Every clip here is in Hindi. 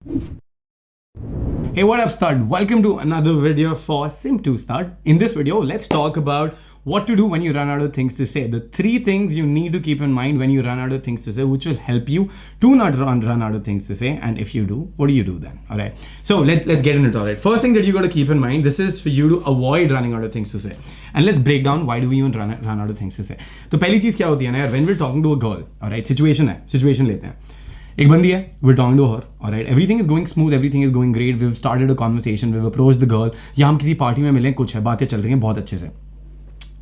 Hey, what up, stud? Welcome to another video for Sim2 Stud. In this video, let's talk about what to do when you run out of things to say. The 3 things you need to keep in mind when you run out of things to say, which will help you to not run out of things to say. And if you do, what do you do then? All right. So let's get into it. All right. First thing that you got to keep in mind, this is for you to avoid running out of things to say. And let's break down why do we even run out of things to say. तो पहली चीज क्या होती है ना यार, when we're talking to a girl, all right, situation लेते हैं. एक बंदी है, we're talking to her, alright, everything is going smooth, everything is going great, we've started a conversation, we've approached the girl, या हम किसी पार्टी में मिले, कुछ है, बातें चल रही हैं बहुत अच्छे से.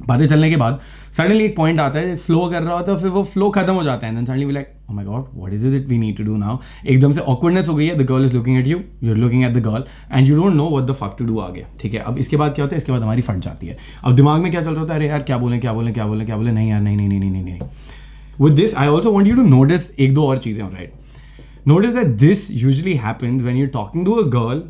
बातें चलने के बाद सडनली एक पॉइंट आता है, फ्लो कर रहा होता है, फिर वो फ्लो खत्म हो जाता है, and suddenly we like, oh my god, what is it we need to do now. एकदम से ऑकवर्डनेस हो गई है, the girl is looking at you, you are looking at the girl, and you don't know what the fuck to do आगे. ठीक है, अब इसके बाद क्या होता है, इसके बाद हमारी फट जाती है. अब दिमाग में क्या चल रहा होता है, अरे यार क्या बोलें, नहीं यार, नहीं. With this I also want you to notice एक दो और चीज़ें, right. Notice that this usually happens when you're talking to a girl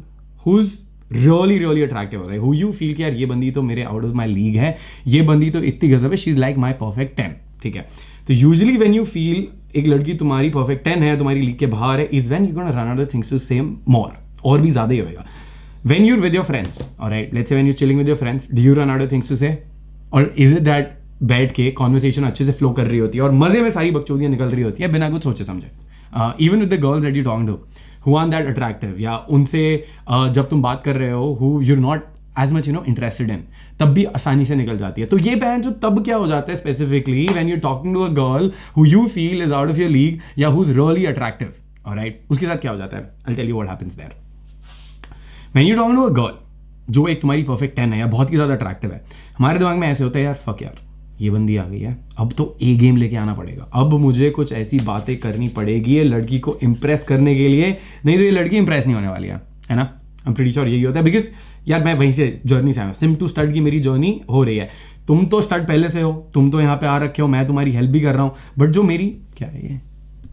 who's really attractive, right? Who you feel कि यार ये बंदी तो मेरे out of my league है, ये बंदी तो इतनी गजब है, she's like my perfect 10. ठीक है, तो usually when you feel एक लड़की तुम्हारी perfect 10 है, तुम्हारी लीग के बाहर है, is when you're gonna run out of things to say more, और भी ज़्यादा ही होएगा. When you're with your friends, alright, let's say when you're chilling with your friends, do you run out of things to say? Or is it that बैठ के conversation अच्छे से flow कर रही होती है और मज़े में सारी बकचोदियाँ निकल रही होती है बिना कुछ सोचे समझे. Even with the girls that you're talking to who aren't that attractive, या उनसे जब तुम बात कर रहे हो who you're not as much interested in, तब भी आसानी से निकल जाती है. तो ये बहन जो तब क्या हो जाता है specifically when you're talking to a girl who you feel is out of your league या who's really attractive, alright, उसके साथ क्या हो जाता है. I'll tell you what happens there. When you're talking to a girl जो एक तुम्हारी perfect 10 है या बहुत ही ज़्यादा attractive है, हमारे दिमाग में ऐसे होता है यार fuck यार, ये बंदी आ गई है, अब तो ए गेम लेके आना पड़ेगा, अब मुझे कुछ ऐसी बातें करनी पड़ेगी ये लड़की को इम्प्रेस करने के लिए, नहीं तो ये लड़की इम्प्रेस नहीं होने वाली है ना. आई एम प्रीटी श्योर यही होता है, बिकॉज यार मैं वहीं से जर्नी से आया हूँ, सिम टू स्टड की मेरी जर्नी हो रही है. तुम तो स्टड पहले से हो, तुम तो यहाँ पे आ रखे हो, मैं तुम्हारी हेल्प भी कर रहा हूँ, बट जो मेरी क्या है ये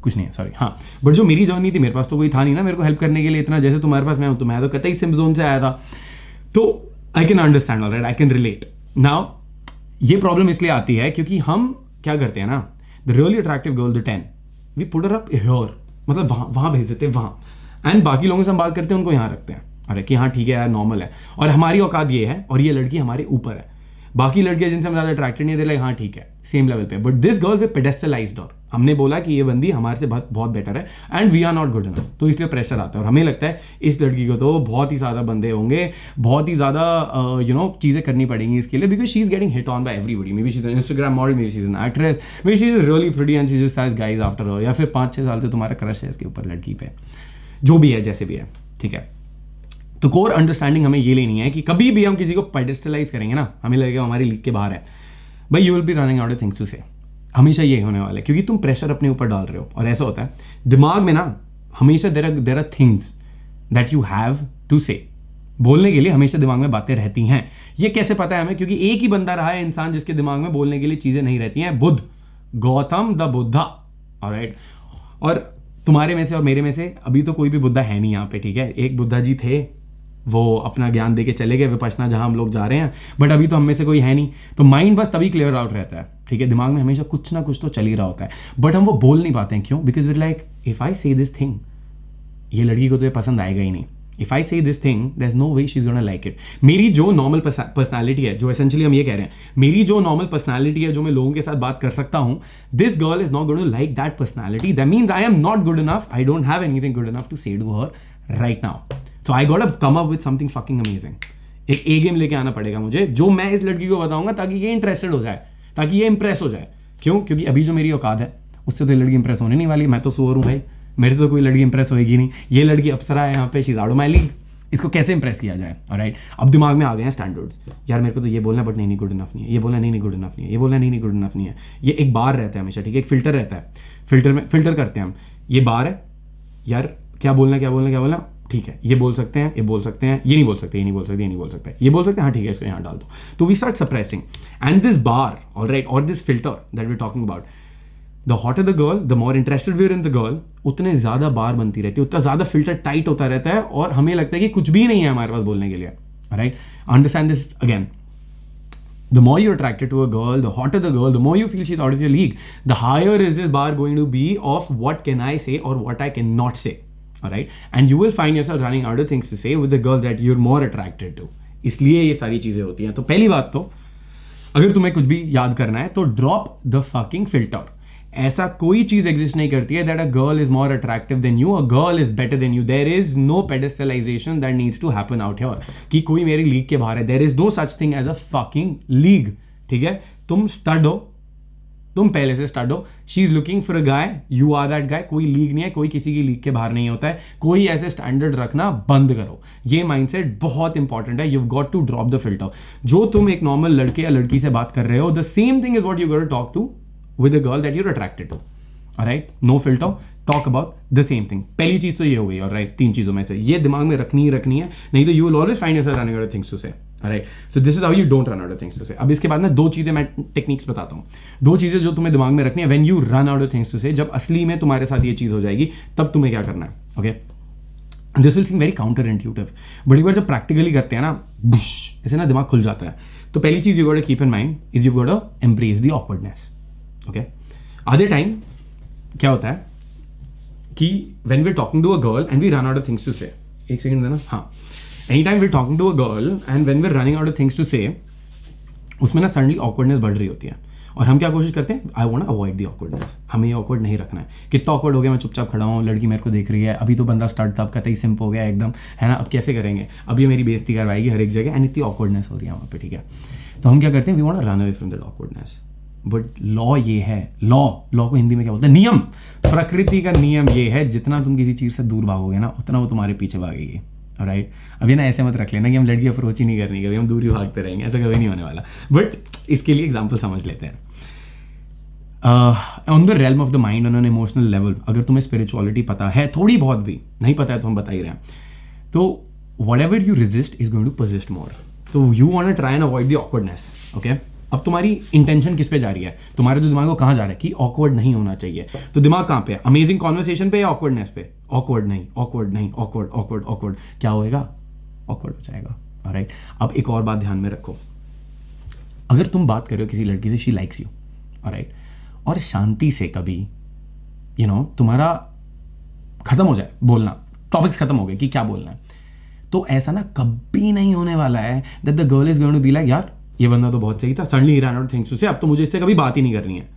कुछ नहीं है, सॉरी, हाँ, बट जो मेरी जर्नी थी, मेरे पास तो कोई था नहीं ना मेरे को हेल्प करने के लिए इतना, जैसे तुम्हारे पास मैं हूँ, तो मैं तो कतई सिम जोन से आया था. तो I can understand, alright, I can relate. Now ये प्रॉब्लम इसलिए आती है क्योंकि हम क्या करते हैं ना, the really attractive girl the 10 we put her up here, मतलब वहाँ भेज देते हैं वहाँ, एंड बाकी लोगों से हम बात करते हैं उनको यहाँ रखते हैं, अरे कि हाँ ठीक है यार नॉर्मल है, और हमारी औकात ये है और ये लड़की हमारे ऊपर है. बाकी लड़कियां जिनसे हम ज़्यादा अट्रैक्टेड नहीं थे, लाइक हाँ ठीक है सेम लेवल पे, बट दिस गर्ल वे पेडेस्टलाइज्ड, और हमने बोला कि ये बंदी हमारे से बहुत बेटर है and we are not good enough, तो इसलिए प्रेशर आता है. और हमें लगता है इस लड़की को तो बहुत ही ज़्यादा बंदे होंगे, बहुत ही ज़्यादा चीज़ें करनी पड़ेंगी इसके लिए, because she is getting hit on by everybody. Maybe she is an Instagram model, maybe she is an actress, maybe she is really pretty and she just has guys after her, या फिर 5-6 साल से तुम्हारा क्रश है इसके ऊपर लड़की पे, जो भी है जैसे भी है. ठीक है, तो कोर अंडरस्टैंडिंग हमें ये लेनी है कि कभी भी हम किसी को पेडेस्टलाइज करेंगे ना, हमें लगेगा हमारी लीग के बाहर है, भाई you will be running out of things to say. हमेशा ये होने वाला है क्योंकि तुम प्रेशर अपने ऊपर डाल रहे हो. और ऐसा होता है दिमाग में ना, हमेशा there are things that you have to say, बोलने के लिए हमेशा दिमाग में बातें रहती हैं. ये कैसे पता है हमें, क्योंकि एक ही बंदा रहा है इंसान जिसके दिमाग में बोलने के लिए चीज़ें नहीं रहती हैं, बुद्ध, गौतम द बुद्धा, ऑलराइट. और तुम्हारे में से और मेरे में से अभी तो कोई भी बुद्धा है नहीं यहाँ पे, ठीक है. एक बुद्धा जी थे, वो अपना ज्ञान दे के चले गए विपश्यना जहाँ हम लोग जा रहे हैं, बट अभी तो हम में से कोई है नहीं, तो माइंड बस तभी क्लियर आउट रहता है. ठीक है, दिमाग में हमेशा कुछ ना कुछ तो चल ही रहा होता है, बट हम वो बोल नहीं पाते हैं. क्यों? Because we like if I say this thing, ये लड़की को तो ये पसंद आएगा ही नहीं. If I say this thing there is no way she is gonna like it. मेरी जो नॉर्मल पर्सनैलिटी है, जो एसेंशियली हम ये कह रहे हैं, मेरी जो नॉर्मल पर्सनैलिटी है, जो मैं लोगों के साथ बात कर सकता हूँ, this girl is not going to like that personality. That means I am not good enough, I don't have anything good enough to say to her right now. So I got come up with something fucking amazing. एक ए गेम लेके आना पड़ेगा मुझे, जो मैं इस लड़की को बताऊंगा ताकि ये इंटरेस्टेड हो जाए, ताकि ये इंप्रेस हो जाए. क्यों? क्योंकि अभी जो मेरी औकात है उससे तो लड़की इंप्रेस होने नहीं वाली. मैं तो सुअर हूँ भाई, मेरे से तो कोई लड़की इंप्रेस होगी नहीं. ये लड़की अप्सरा है यहाँ पे, she is out of my league, इसको कैसे इंप्रेस किया जाए. ऑलराइट, अब दिमाग में आ गए हैं स्टैंडर्ड्स. यार मेरे को तो ये बोलना, बट नहीं गुड इनफ नहीं है, ये बोलना नहीं गुड इनफ नहीं है, ये बोलना नहीं गुड इनफ नहीं है. ये एक बार रहता है हमेशा, ठीक है, एक फिल्टर रहता है, फिल्टर में फिल्टर करते हैं हम. ये बार है यार, क्या बोलना, ठीक है, ये बोल सकते हैं, ये बोल सकते हैं, ये नहीं बोल सकते, ये नहीं बोल सकते, ये नहीं बोल सकते, ये बोल सकते हैं, हाँ ठीक है, इसको यहाँ डाल दो. तो we start suppressing, and this bar, alright, और this filter that we are talking about, the hotter the girl, the more interested we are in the girl, उतने ज़्यादा बार बनती रहती है, उतना ज़्यादा फिल्टर टाइट होता रहता है, और हमें लगता है कि कुछ भी नहीं है हमारे पास बोलने के लिए. Right, understand this again. The more you're attracted to a girl, the hotter the girl, the more you feel she's out of your league, the higher is this bar going to be of what can I say or what I cannot say. Right, and you will find yourself running out of things to say with the girl that you are more attracted to. इसलिए ये सारी चीजें होती हैं। तो पहली बात तो अगर तुम्हें कुछ भी याद करना है तो ड्रॉप द फकिंग फिल्टर। ऐसा कोई चीज एग्जिस्ट नहीं करती है that a girl is more attractive than you, a girl is better than you. There is no pedestalization that needs to happen out here कि कोई मेरी लीग के बाहर है। There is no such thing as a fucking league, ठीक है। तुम स्टड हो, तुम पहले से स्टार्ट हो, she is looking for a guy, you are that guy. कोई लीग नहीं है, कोई किसी की लीग के बाहर नहीं होता है। कोई ऐसे स्टैंडर्ड रखना बंद करो, ये माइंडसेट बहुत इंपॉर्टेंट है। You got to drop the filter. जो तुम एक नॉर्मल लड़के या लड़की से बात कर रहे हो, the same thing is what you got to talk to with a girl that you are attracted to, alright. No filter, talk about the same thing. पहली चीज तो ये हो गई, ऑलराइट। तीन चीजों में से ये दिमाग में रखनी ही रखनी है, नहीं तो you will always find yourself running out of things to say, right. So this is how you don't run out of things to say. अब इसके बाद ना दो चीजें मैं टेक्निक्स बताता हूँ, दो चीजें जो तुम्हें दिमाग में रखनी है when you run out of things to say. जब असली में तुम्हारे साथ ये चीज हो जाएगी तब तुम्हें क्या करना है, okay. This will seem very counter intuitive, बड़ी बार जब प्रैक्टिकली करते हैं ना, ऐसे ना दिमाग खुल जाता है। तो पहली चीज you got to keep in mind is you got to embrace the awkwardness, okay. आधे टाइम क्या होता है कि when we are talking to a girl and we run out of things to say, एक सेकंड देना, हाँ। Any time we are talking to a girl and when we are running out of things to say, उसमें ना सडनली ऑकवर्डनेस बढ़ रही होती है और हम क्या कोशिश करते हैं, I want to avoid the awkwardness. हमें ये ऑकवर्ड नहीं रखना है। कितना ऑकवर्ड हो गया, मैं चुपचाप खड़ा हूँ, लड़की मेरे को देख रही है, अभी तो बंदा स्टार्ट था, अब कतई सिंप हो गया एकदम, है ना। अब कैसे करेंगे, अब ये मेरी बेइज्जती करवाएगी हर एक जगह, एंड इतनी ऑकवर्डनेस हो रही है वहाँ पे, ठीक है। तो हम क्या करते हैं, we want to run away from that awkwardness. But law ये है, लॉ को हिंदी में क्या बोलते हैं, नियम। प्रकृति का नियम ये है, जितना तुम किसी चीज से दूर भागोगे ना, उतना वो तुम्हारे पीछे भागेगी, राइट। अभी ना ऐसे मत रख लेना कि हम लड़की अप्रोच ही नहीं करनी, कभी हम दूर ही भागते रहेंगे, ऐसा कभी नहीं होने वाला। बट इसके लिए एग्जाम्पल समझ लेते हैं। On the realm of the mind, on an emotional level, अगर तुम्हें स्पिरिचुअलिटी पता है, थोड़ी बहुत भी नहीं पता है तो हम बता ही रहे हैं, तो whatever you resist is going to persist more. तो you want to try and avoid the awkwardness, okay. अब तुम्हारी इंटेंशन किस पे जा रही है, तुम्हारे तो दिमाग को कहाँ जा रहा है कि ऑकवर्ड नहीं होना चाहिए। तो दिमाग कहाँ पे है, अमेजिंग कॉन्वर्सेशन पे या ऑकवर्डनेस पे? ऑकवर्ड नहीं, ऑकवर्ड नहीं, ऑकवर्ड ऑकवर्ड ऑकवर्ड, क्या होएगा, ऑकवर्ड हो जाएगा, ऑलराइट। अब एक और बात ध्यान में रखो, अगर तुम बात कर रहे हो किसी लड़की से, शी लाइक्स यू, ऑलराइट, और शांति से कभी तुम्हारा खत्म हो जाए बोलना, टॉपिक्स खत्म हो गए कि क्या बोलना है, तो ऐसा ना कभी नहीं होने वाला है that the girl is going to be like, यार ये बंदा तो बहुत सही था, सडनली ही run out of things to say, अब तो मुझे इससे कभी बात ही नहीं करनी है।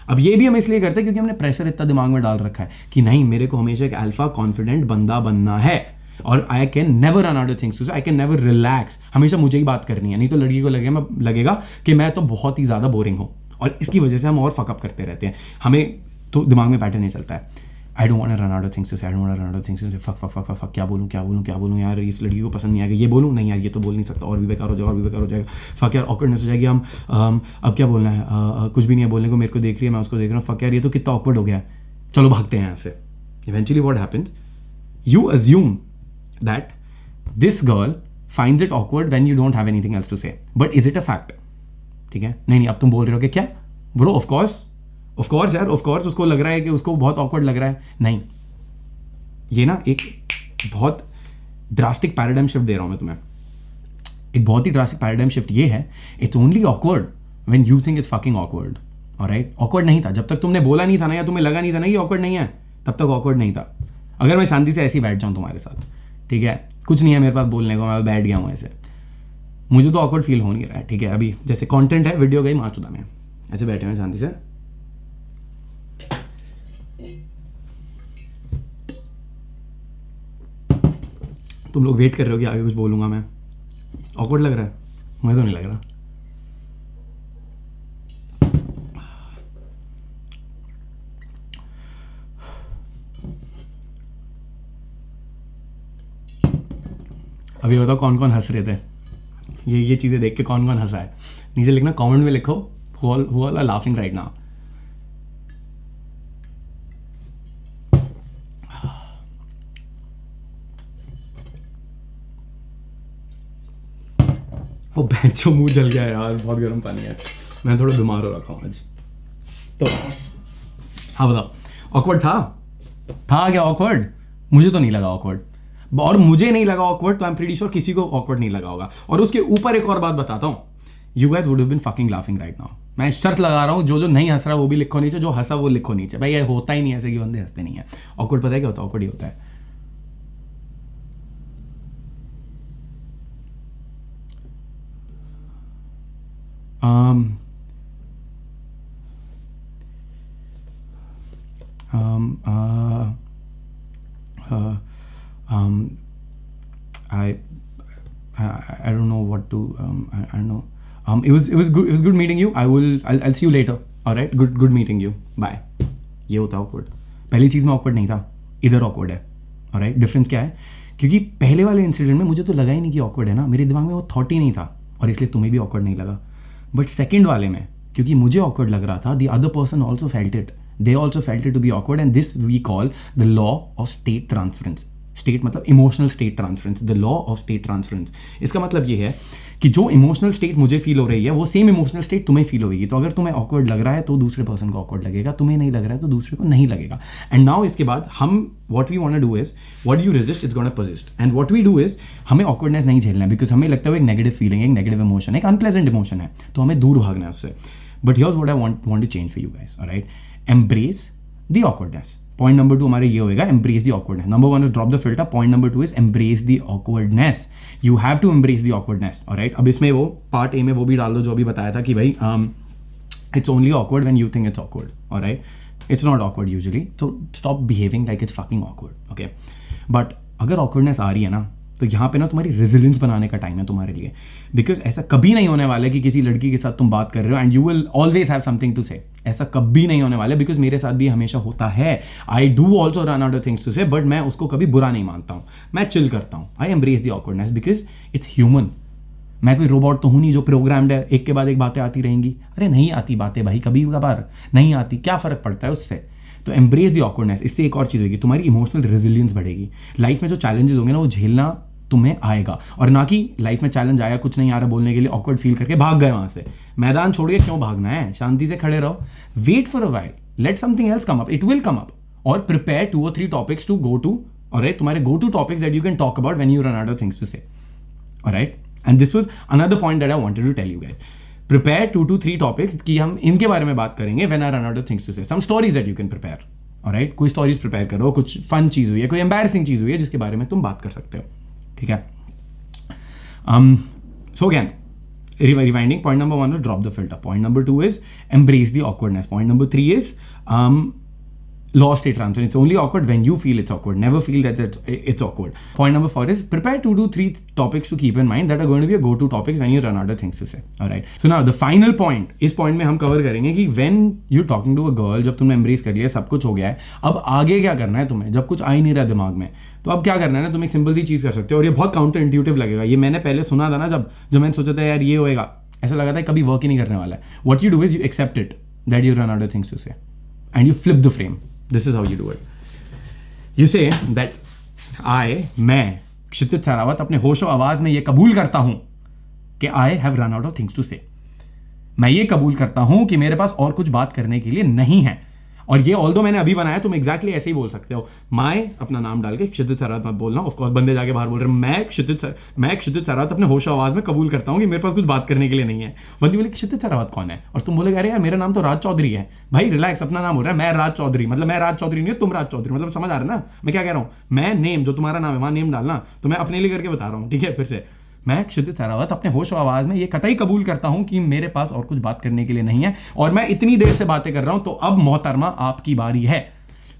अब ये भी हम इसलिए करते हैं क्योंकि हमने प्रेशर इतना दिमाग में डाल रखा है कि नहीं, मेरे को हमेशा एक अल्फा कॉन्फिडेंट बंदा बनना है और I can never run out of things to say, I can never relax, हमेशा मुझे ही बात करनी है, नहीं तो लड़की को लगेगा कि मैं तो बहुत ही ज़्यादा बोरिंग हूँ, और इसकी वजह से हम और फकअप करते रहते हैं। हमें तो दिमाग में पैटर्न नहीं चलता है, I don't want to run out of things to say, I don't want to run out of things to say, fuck fuck fuck fuck, क्या बोलूँ यार, इस लड़की को पसंद नहीं आएगा, ये बोलूँ नहीं यार, ये तो बोल नहीं सकता, और भी बेकार हो जाएगा, फक यार ऑकवर्डनेस हो जाएगी, हम अब क्या बोलना है, कुछ भी नहीं है बोलने को, मेरे को देख रही है, मैं उसको देख रहा हूँ, फक यार ये तो कितना ऑकवर्ड हो गया है, चलो भागते हैं यहाँ से। Eventually what happens, you assume that this girl finds it awkward when you don't have anything else to say, but is it a fact? ठीक है, नहीं अब तुम बोल रहे हो कि क्या ब्रो, ऑफ कोर्स यार, ऑफ कोर्स उसको लग रहा है कि उसको बहुत ऑकवर्ड लग रहा है। नहीं, ये ना एक बहुत ड्रास्टिक पैराडाइम शिफ्ट दे रहा हूं मैं तुम्हें, एक बहुत ही ड्रास्टिक पैराडाइम शिफ्ट ये है, it's only awkward when you think it's fucking awkward, alright. Awkward नहीं था जब तक तुमने बोला नहीं था ना, या तुम्हें लगा नहीं था ना कि ऑकवर्ड नहीं है, तब तक ऑकवर्ड नहीं था। अगर मैं शांति से ऐसे ही बैठ जाऊं तुम्हारे साथ, ठीक है, कुछ नहीं है मेरे पास बोलने को, मैं बैठ गया हूं ऐसे, मुझे तो ऑकवर्ड फील हो नहीं रहा है, ठीक है। अभी जैसे कंटेंट है, वीडियो गई माचुदा में, ऐसे बैठे हुए शांति से, तुम लोग वेट कर रहे हो कि आगे कुछ बोलूंगा मैं, ऑकवर्ड लग रहा है? मुझे तो नहीं लग रहा। अभी बताओ कौन कौन हंस रहे थे, ये चीजें देख के कौन कौन हंसा है, नीचे लिखना, कमेंट में लिखो, who all are laughing right now। वो बेंचो मुंह जल गया यार, बहुत गर्म पानी है, मैं थोड़ा बीमार हो रखा हूँ आज। तो हाँ बताओ, ऑकवर्ड था क्या ऑकवर्ड? मुझे तो नहीं लगा ऑकवर्ड, और मुझे नहीं लगा ऑकवर्ड तो आई एम प्रीटी श्योर किसी को ऑकवर्ड नहीं लगा होगा। और उसके ऊपर एक और बात बताता हूँ, you guys would have been fucking laughing right now. मैं शर्त लगा रहा हूँ, जो नहीं हंस रहा वो भी लिखो नीचे, जो हंसा वो लिखो नीचे। भाई ये होता ही नहीं ऐसे कि बंदे हंसते नहीं है। ऑकवर्ड पता है क्या होता है? ऑकवर्ड ही होता है I don't know what to I don't know. It was good. It was good meeting you. I'll see you later. All right. Good meeting you. Bye. ये होता awkward. पहली चीज़ में awkward नहीं था, इधर awkward है. All right. Difference क्या है? क्योंकि पहले वाले इंसिडेंट में मुझे तो लगा ही नहीं कि awkward है ना, मेरे दिमाग में वो थॉट ही नहीं था और इसलिए तुम्हें भी awkward नहीं लगा. बट सेकेंड वाले में क्योंकि मुझे awkward लग रहा था, the other person also felt it. They also felt it to be awkward, and this we call the law of state transference. State मतलब emotional state transference, the law of state transference. इसका मतलब ये है कि जो इमोशनल स्टेट मुझे फील हो रही है वो सेम इमोशनल स्टेट तुम्हें फील होगी. तो अगर तुम्हें ऑकवर्ड लग रहा है तो दूसरे पर्सन को ऑकवर्ड लगेगा, तुम्हें नहीं लग रहा है तो दूसरे को नहीं लगेगा. एंड नाउ इसके बाद हम what we want to do is what you resist is gonna persist. And what we do is हमें ऑकवर्डनेस नहीं झेलना है, बिकॉज हमें लगता है एक नेगेटिव फीलिंग, एक नेगेटिव इमोशन, एक अनप्लेजेंट इमोशन है, तो हमें दूर भागना है उससे. But here's what I want to change for you guys. Alright, embrace the awkwardness. Point number 2 हमारे ये होएगा, embrace the awkwardness. Number 1 is drop the filter. Point number 2 is embrace the awkwardness. You have to embrace the awkwardness. Alright, अब इसमें वो पार्ट ए में वो भी डाल दो जो अभी बताया था कि भाई it's only awkward when you think it's awkward. Alright, it's not awkward usually, तो stop behaving like it's fucking awkward. Okay, but अगर ऑकवर्डनेस आ रही है ना तो यहाँ पे ना तुम्हारी रेजिलियंस बनाने का टाइम है तुम्हारे लिए. बिकॉज ऐसा कभी नहीं होने वाला है कि किसी लड़की के साथ तुम बात कर रहे हो and you will always have something to say. ऐसा कभी नहीं होने वाला है, बिकॉज मेरे साथ भी हमेशा होता है. I do also run out of things to say, but मैं उसको कभी बुरा नहीं मानता हूँ, मैं चिल करता हूँ. I embrace the awkwardness because it's human. मैं कोई रोबोट तो हूँ नहीं जो प्रोग्राम्ड है, एक के बाद एक बातें आती रहेंगी. अरे नहीं आती बातें भाई, कभी कभार नहीं आती, क्या फ़र्क पड़ता है उससे. तो एम्ब्रेस द ऑकवर्डनेस. इससे एक और चीज़ होगी, तुम्हारी इमोशनल रेजिलियंस बढ़ेगी. लाइफ में जो चैलेंजेस होंगे ना वो झेलना तुम्हें आएगा, और ना कि लाइफ में चैलेंज आया, कुछ नहीं आ रहा बोलने के लिए ऑकवर्ड फील करके भाग गए वहां से. मैदान छोड़ के क्यों भागना है, शांति से खड़े रहो, wait for a while, let something else come up, it will come up. और prepare 2 or 3 topics to go to. Alright, तुम्हारे go to topics that you can talk about when you run out of things to say. Alright, and this was another point that I wanted to tell you guys. Prepare 2 to 3 topics कि हम इनके बारे में बात करेंगे when I run out of things to say. Some stories that you can prepare. Alright, कोई स्टोरीज प्रिपेयर करो, कुछ फन चीज़ हुई है, कोई एम्बैरसिंग चीज़ हुई है जिसके बारे में तुम बात कर सकते हो. ठीक है. So again, rewinding, point number 1 is drop the filter. Point number 2 is embrace the awkwardness. Point number 3 is law of state transfer. It's only awkward when you feel it's awkward. Never feel that it's awkward. Point number 4 is prepare 2 to 3 topics to keep in mind that are going to be a go-to topics when you run out of things to say. All right. So now the final point, इस point में हम cover करेंगे कि when you're talking to a girl, जब तुमने embrace कर लिया, सब कुछ हो गया है, अब आगे क्या करना है तुम्हें, जब कुछ आ ही नहीं रहा दिमाग में, तो अब क्या करना है ना, तुम एक सिंपल सी चीज़ कर सकते हो. और ये बहुत काउंटर इंट्यूटिव लगेगा, ये मैंने पहले सुना था ना, जब मैंने सोचा था यार ये होएगा, ऐसा लगा था कभी वर्क ही नहीं करने वाला है. What you do is you accept it that you run out of things to say and you flip the frame. This is how you do it. You say that मैं क्षितिज सहरावत अपने होशो आवाज में ये कबूल करता हूं कि I have run out of things to say. मैं ये कबूल करता हूं कि मेरे पास और कुछ बात करने के लिए नहीं है. और ये ऑल्दो मैंने अभी बनाया, तुम एग्जैक्टली ऐसे ही बोल सकते हो. मैं अपना नाम डाल के क्षितिज सहरावत मत बोलना. ऑफ कोर्स बंदे जाके बाहर बोल रहे हैं मैं क्षितिज सहरावत अपने होशो आवाज में कबूल करता हूँ कि मेरे पास कुछ बात करने के लिए नहीं है. बंदी बोले क्षितिज सहरावत कौन है, और तुम बोले अरे यार मेरा नाम तो राज चौधरी है. भाई रिलैक्स, अपना नाम हो रहा है, मैं राज चौधरी, मतलब मैं राज चौधरी नहीं हूँ, तुम राज चौधरी, मतलब समझ आ रहा है ना मैं क्या कह रहा हूँ. मैं नेम जो तुम्हारा नाम है वहाँ नेम डालना, तो मैं अपने लिए करके बता रहा हूँ. ठीक है, फिर से मैं क्षितिज सहरावत अपने होश और आवाज में ये कतई कबूल करता हूं कि मेरे पास और कुछ बात करने के लिए नहीं है, और मैं इतनी देर से बातें कर रहा हूं, तो अब मोहतरमा आपकी बारी है.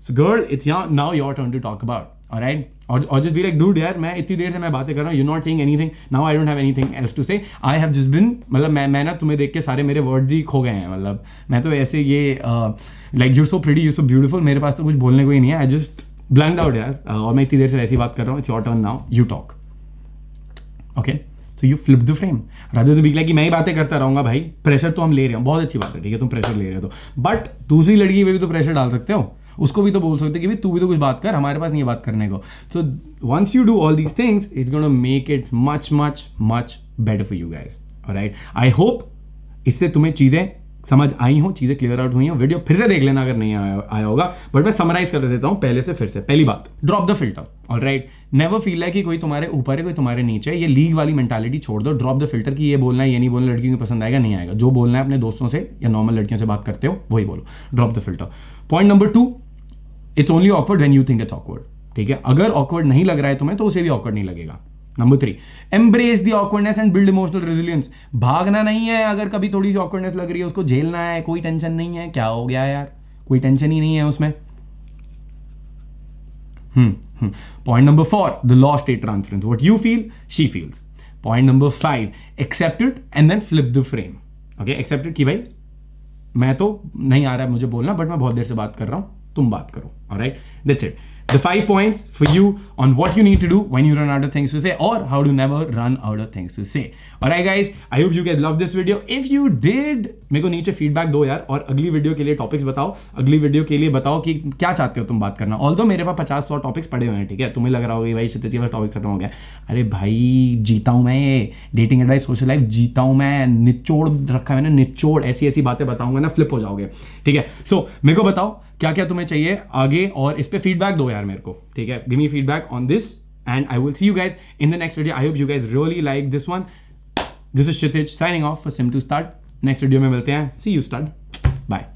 So girl, it's now your turn to talk about. Alright, और जस्ट बी लाइक डूड यार मैं इतनी देर से मैं बातें कर रहा हूं, you not saying anything, now I don't have anything else to say. I have just been, मतलब मैं ना तुम्हें देख के सारे मेरे वर्ड्स ही खो गए हैं. मतलब मैं तो ऐसे ये like you so pretty, you so beautiful, मेरे पास तो कुछ बोलने को ही नहीं है. आई जस्ट ब्लैंक्ड आउट यार, और मैं इतनी देर से ऐसी बात कर रहा हूँ. It's your turn now, you talk. Okay, so you flip the frame rather than be like कि मैं ही बातें करता रहूंगा. भाई प्रेशर तो हम ले रहे हो, बहुत अच्छी बात है, ठीक है तुम प्रेशर ले रहे हो, तो बट दूसरी लड़की पे भी तो प्रेशर डाल सकते हो, उसको भी तो बोल सकते हो कि भाई तू भी तो कुछ बात कर, हमारे पास नहीं है बात करने को. So once you do all these things it's gonna make it much much much better for you guys. Alright, I hope इससे तुम्हें चीज़ें समझ आई हो, चीज़ें क्लियर आउट हुई हो. वीडियो फिर से देख लेना अगर नहीं आया होगा, बट मैं समराइज कर देता हूँ पहले से फिर से. पहली बात, drop the filter. Alright, never feel है कि कोई तुम्हारे ऊपर है कोई तुम्हारे नीचे है. ये लीग वाली मेंटालिटी छोड़ दो. ड्रॉप द फिल्टर कि ये बोलना है ये नहीं बोलना, लड़कियों को पसंद आएगा नहीं आएगा. जो बोलना है अपने दोस्तों से या नॉर्मल लड़कियों से बात करते हो वही बोलो. Drop the filter. Point number 2, it's only awkward when you think it's awkward. ठीक है, अगर ऑकवर्ड नहीं लग रहा है तुम्हें तो उसे भी ऑकवर्ड नहीं लगेगा. Number 3, embrace the awkwardness and build emotional resilience. भागना नहीं है, अगर कभी थोड़ी सी ऑकवर्डनेस लग रही है उसको झेलना है, कोई टेंशन नहीं है. क्या हो गया यार, कोई टेंशन ही नहीं है उसमें. Point number 4, the law state transference. What you feel, she feels. Point number 5, accept it and then flip the frame. Okay, accept it कि भाई मैं तो नहीं आ रहा है मुझे बोलना, बट मैं बहुत देर से बात कर रहा हूं, तुम बात करो. Alright, that's it. The 5 points for you on what you need to do when you run out of things to say, or how to never run out of things to say. Alright guys, I hope you guys love this video. If you did, मेरे को नीचे फीडबैक दो यार, और अगली वीडियो के लिए टॉपिक्स बताओ. अगली वीडियो के लिए बताओ कि क्या चाहते हो तुम बात करना. ऑल्दो मेरे पास 50-100 टॉपिक्स पड़े हुए हैं, ठीक है. तुम्हें लग रहा होगा भाई क्षितिज जी का टॉपिक खत्म हो गया. अरे भाई जीता हूं मैं, ये डेटिंग एडवाइस सोशल लाइफ जीता हूं मैं, निचोड़ रखा है मैंने, निचोड़. ऐसी ऐसी बातें बताऊंगा ना, फ्लिप हो जाओगे, ठीक है. सो मेरे को बताओ क्या क्या तुम्हें चाहिए आगे, और इस पे फीडबैक दो यार मेरे को, ठीक है. Give me feedback on this and I will see you guys in the next video. I hope you guys really like this one. This is Kshitij signing off for sim to start. Next video में मिलते हैं. See you start. बाय.